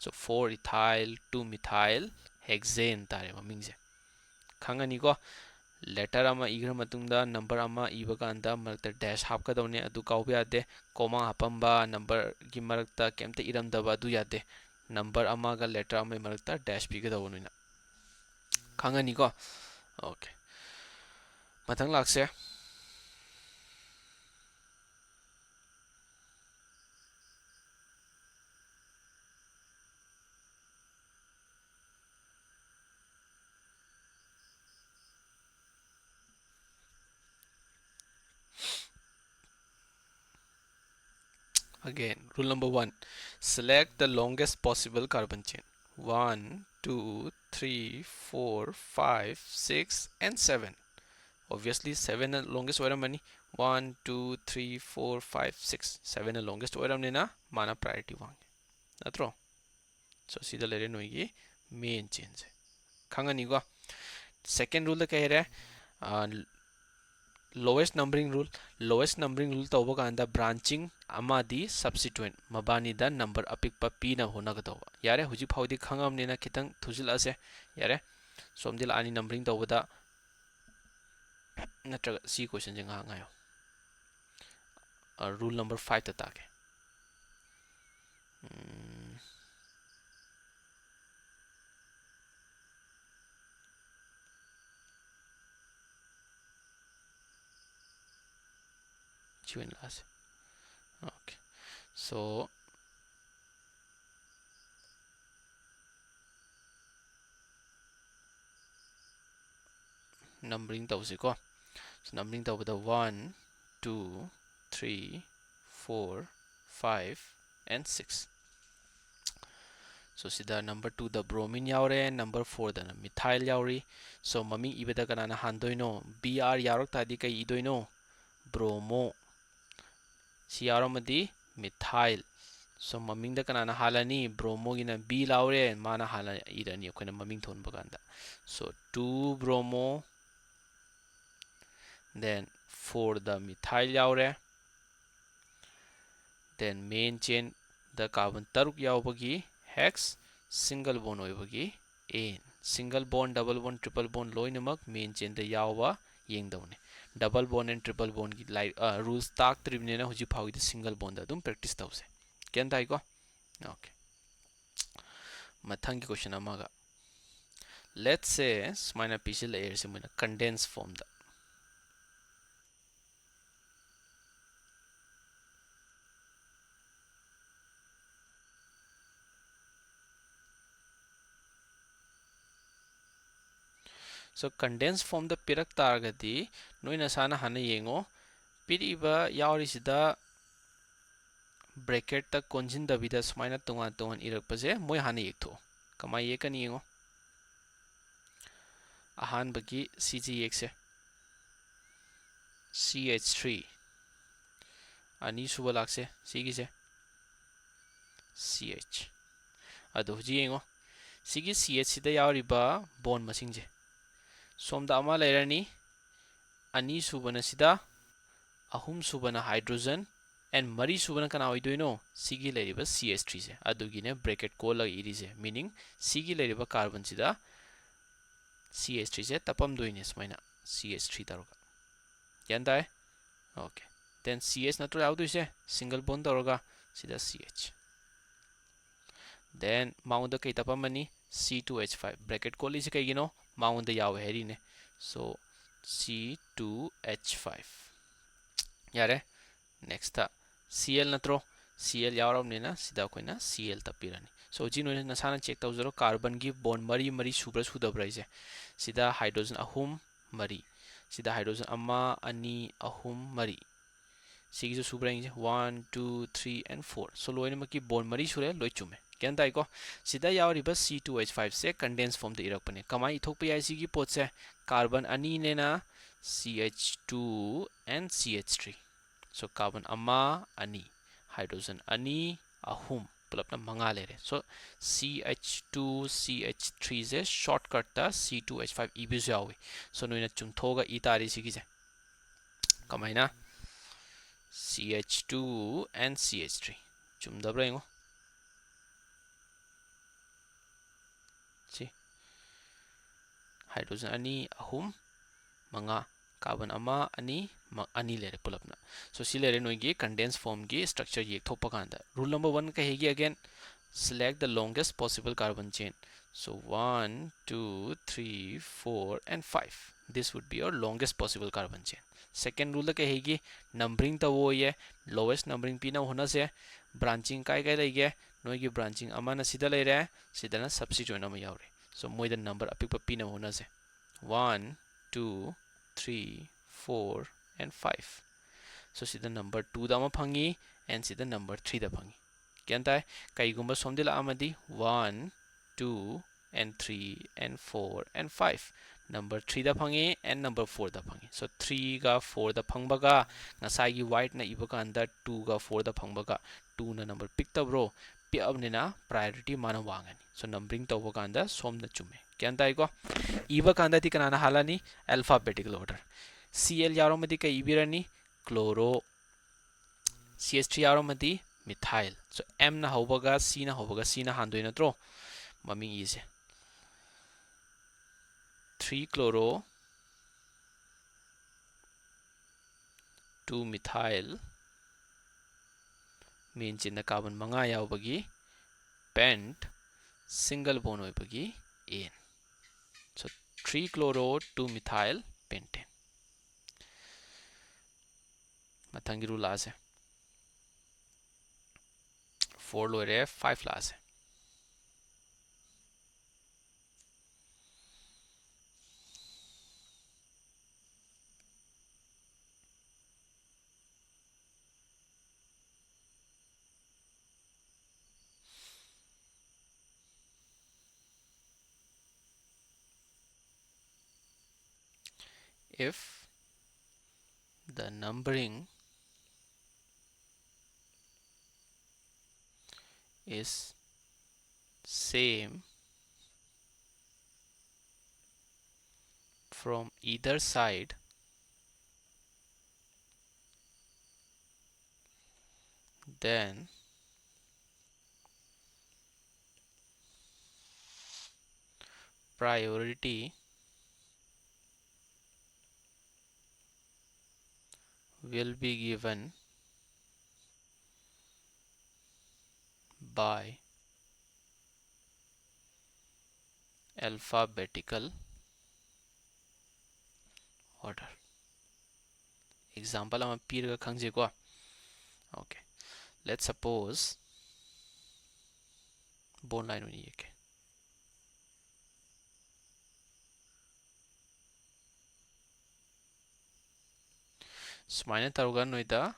so 4 ethyl 2 methyl hexane tare maming je khangani ko letter ama igra matungda number ama iba kanda marakta dash hapka dawne adu kawbe ade comma hapamba number gi marakta kemta iram daba adu yade number ama ga letter ama marakta dash pi ga dawnoina khangani ko okay mathang lakse again rule number 1 select the longest possible carbon chain 1 2 3 4 5 6 and 7 obviously 7 the longest oiram mani 1 2 3 4 5 6 7 the longest oiram nena mana priority wang natro so sida lere noigi main chain se khangani go second rule da kahere lowest numbering rule tawba kanda branching amadi substituent mabani da number apik pa p na hona ga tawba yare huji phawdi khangam ne na khitang thujil ase yare somdil ani numbering tawba da natraga si question jeng ha ngayo rule number 5 ta take chiwen lase okay so numbering tawse ko so numbering tawba da 1 2 3 4 5 and 6 So sida number 2 da bromine yaure, number 4 da methyl yauri. So maming ibeda kanana handoino, br yarok tadi kai idoino bromo, si yaramadi methyl. So maming da kanana halani, bromo gina b laure, mana hala irani akoina maming thon baganda. So 2 bromo, then 4 the methyl yaure, then main chain the carbon taruk yaubagi hex, single bond oibagi n, single bond, double bond, triple bond loinamak main chain the yauba yengdawne. Double bond and triple bond ki like rules tak tribnena huji phawgi the single bond da dum practice tawse. Kyan tai ko? Okay. Mathangi question amaga. Let's say smaina pisil air se muna condensed form da. So condensed form the pirak targati noina sana hana yengo piriba yauri sida bracket ta konjin dabida smaina tungan tungan irakpase moi hana yektho kama yekani yengo ahan bagi cg se ch3 ani suba lakse sigi se ch ado huji yengo sigi ch sida yauri ba bond masing je somda ama lairani ani subana sida ahum subana hydrogen and mari subana kana oidoino sigi leriba ch3 se adugine bracket ko lag irise meaning sigi leriba carbon sida ch3 se tapam doine smaina ch3 taroga yanda hai okay then ch natro yaw doise single bond taroga sida ch then maunda kai tapamani c2h5 bracket ko lise kai gino maunda yaw heri ne so c2h5 yare next ta cl natro cl yawarabnena sida koina cl tapirani so jino nasana check tawzaro carbon gi bond mari mari subra sudabra ise sida hydrogen ahum mari sida hydrogen amma ani ahum mari sigi subra inje 1 2 3 and 4 so loina maki bond mari sure loi chume kyan tai ko sida yawriba c2h5 se condensed form de irakpane kamai ithokpa yai sigi pot se carbon ani nena ch2 and ch3 so carbon amma ani hydrogen ani ahum pulapna manga lere so ch2 ch3 se shortcut ta c2h5 ibis yawi so noina chumthoga itari sigi je kamaina ch2 and ch3 chumdabra yengo si hydrogen ani ahum manga carbon ama ani ani lere pulapna so si lere noigi condensed form gi structure yek thopa kanda rule number 1 ka hegi again select the longest possible carbon chain so 1 2 3 4 and 5 this would be your longest possible carbon chain second rule ka hegi numbering ta wo ye lowest numbering pina hona se branching kai kai lege noigi branching ama na sida lere sidana substitute na ma yaure so moi the number apik pa pina hona se 1 2 3 4 and 5 so see the number 2 da ma phangi and see the number 3 da phangi kyan tai kai gumba somdila amadi 1 2 and 3 and 4 and 5 number 3 da phangi and number 4 da phangi so 3 ga 4 da phangbaga ngasai gi white na ibaka anda 2 ga 4 da phangbaga 2 na number pick ta bro pi abnina priority mana wangani so numbering tawba anda somna chume kyan tai ko iba kanda ti kanana halani alphabetical order cl yaromadi ka ibirani chloro ch3 yaromadi methyl so m na hobaga c na hobaga c na handoi natro maming ise 3 chloro 2 methyl main chain na carbon manga yaubagi pent single bond oibagi n so 3 chloro 2 methyl pentane mathangi rule ase 4 loire 5 lase if the numbering is same from either side, then priority will be given by alphabetical order. Example ama piraga khangje ko. Okay, let's suppose bone line oni yeke. Smaina taruga noida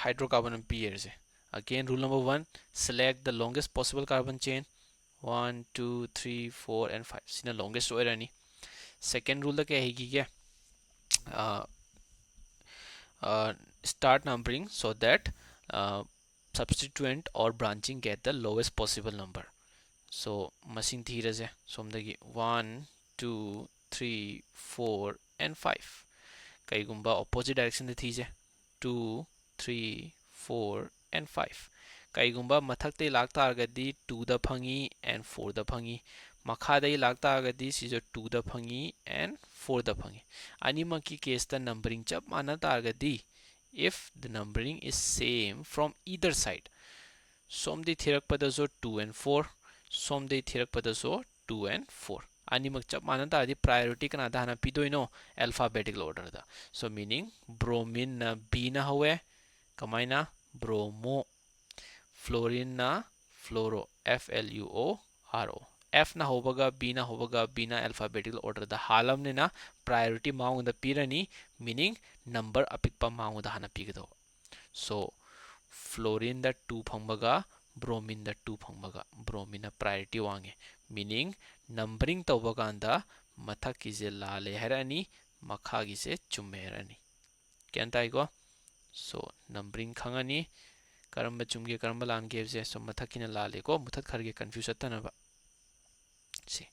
hydrocarbon pairs. Again, rule number 1, select the longest possible carbon chain. 1 2 3 4 and 5 sina longest oirani. Second rule da kya hai ki start numbering so that substituent or branching get the lowest possible number. So masing thirase somdagi 1 2 3 4 and 5 kaigumba opposite direction da thije 2 3 4 and 5 kaigumba mathakte lakta agadi 2 da phangi and 4 da phangi makha dai lakta agadi sijo 2 da phangi and 4 da phangi anima ki case the numbering chap mana ta agadi if the numbering is same from either side. Somdi thirak pada so 2 and 4 somdi thirak pada so 2 and 4 animak chap mana ta adi priority kana da hana pidoino alphabetical order da. So meaning bromine na b na howe kamaina bromo, fluorine na fluoro f l u o r o, f na hobaga b na alphabetical order da halam ne na priority maung da pirani meaning number apikpa maung da hana pigado. So fluorine da 2 phangbaga bromine da 2 phangbaga bromine na priority wange meaning numbering tawbaga anda mathak ki je lale harani makha gi se chumme harani kyan tai ko. So numbering khangani karamba chumge karamba lange je so mathak ki na lale ko muthat kharge confuse atana ba. See,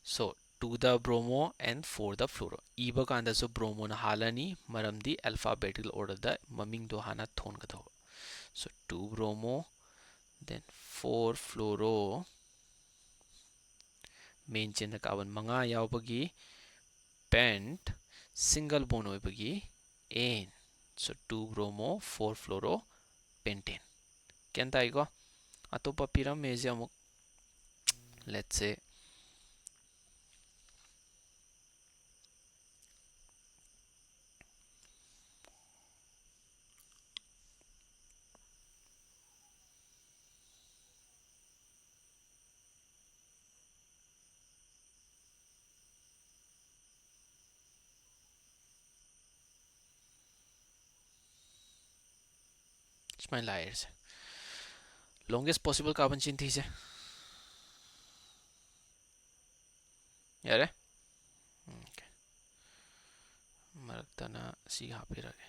so 2 the bromo and 4 the fluoro iba kanda so bromo na halani maramdi alphabetical order da maming do hana thon ka tho. So 2 bromo then 4 fluoro main chain da carbon manga yaw bagi pent single bond oi bagi n. So 2 bromo 4 fluoro pentane kyan tai ko atopa piram meje amuk let's say my layers longest possible carbon chain thise yare okay maratana si hapirage.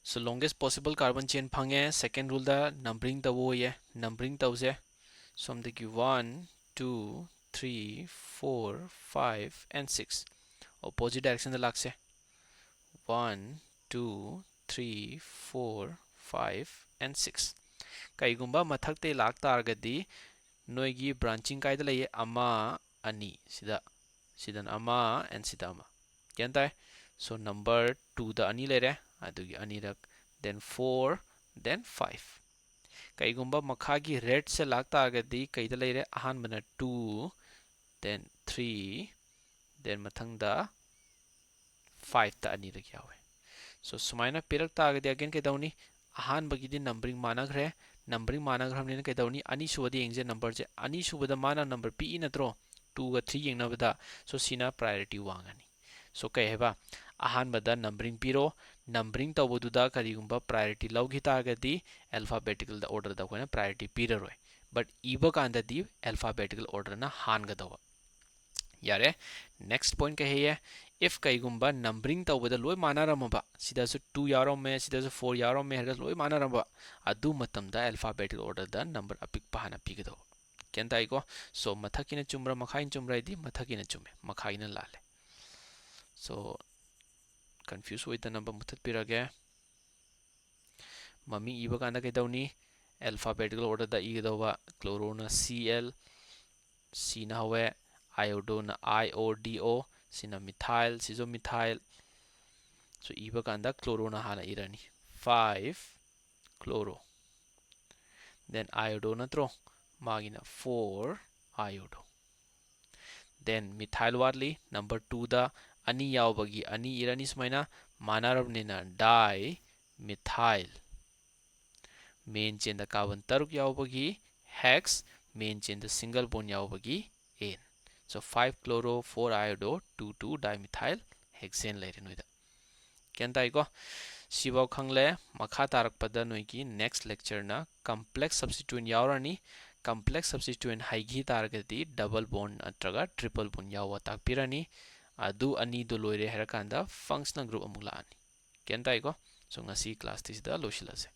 So longest possible carbon chain phange second rule da numbering da wo ye numbering tause so the 1 2 3 4 5 and 6 opposite direction da lakse 1 2 3 4 5 and 6 kaigumba mathak te lak targadi noigi branching kaida lay ama ani sida sidan ama and sida ama kyantai. So number 2 da ani lere adugi ani rak then 4 then 5 kaigumba makha gi red se lak targadi kaida lere ahan bana 2 then 3 then mathang da 5 ta ani rak yawe. So sumaina pirak targadi again kaidawni ahan bagi di numbering managre numbering managram ne kaidawni ani subadi engje number je ani subada mana number p natro 2 ga 3 yengnabada so sina priority wangani. So kay heba ahan bada numbering piro numbering तौबदुदा करिगुंबा priority लौगी तारगदी alphabetical order दा कोना priority पीररोय but इबा कांददी alphabetical order ना हानगदवा यारे नेक्स्ट पॉइंट कहे है इफ कईगुंबा नंबरिंग तौबदा लोय मानारमबा सिदासु 2 यारोमे सिदासु 4 यारोमे हरगा लोय मानारमबा अदु मतमदा अल्फाबेटिकल ऑर्डर दा नंबर अपिक पहाना पीगदवा केन ताइको सो मथकिना चुमरा मखाइन चुमरा इदी मथकिना चुमे मखाइना लाले सो कंफ्यूज होई तनबा मुथत पिरगे मम्मी इबा कांदा कैदवनी अल्फाबेटिकल ऑर्डर दा इगदवा क्लोरोना Cl सीना हवे आयोडोना IODO सिना मिथाइल सिजो मिथाइल सो इबा कांदा क्लोरोना हाना इरानी 5 क्लोरो देन आयोडो नत्रो मागिना 4 आयोडो देन मिथाइल वाटली नंबर 2 दा अनि यावबगी अनि इरानी सुमाइना मानारबनेना डाई मिथाइल मेन चेन दा कार्बन तरुक यावबगी हेक्स मेन चेन दा सिंगल बोन यावबगी ane so 5 chloro 4 iodo 2 dimethyl hexane लेरे नोइदा केन ताइको सिबाव खंगले मखा तारकपदा नोइकी नेक्स्ट लेक्चर ना कॉम्प्लेक्स सब्स्टिट्यूएंट यावरानी कॉम्प्लेक्स सब्स्टिट्यूएंट हाइगी तारगदी डबल बॉन्ड नत्रगा ट्रिपल बॉन्ड यावा ताकपिरानी अदु अनि दो लोइरे हेरकांदा फंक्शनल ग्रुप अमुक लानी केन ताइको सो ngasi क्लास 3 दा लोशिलासे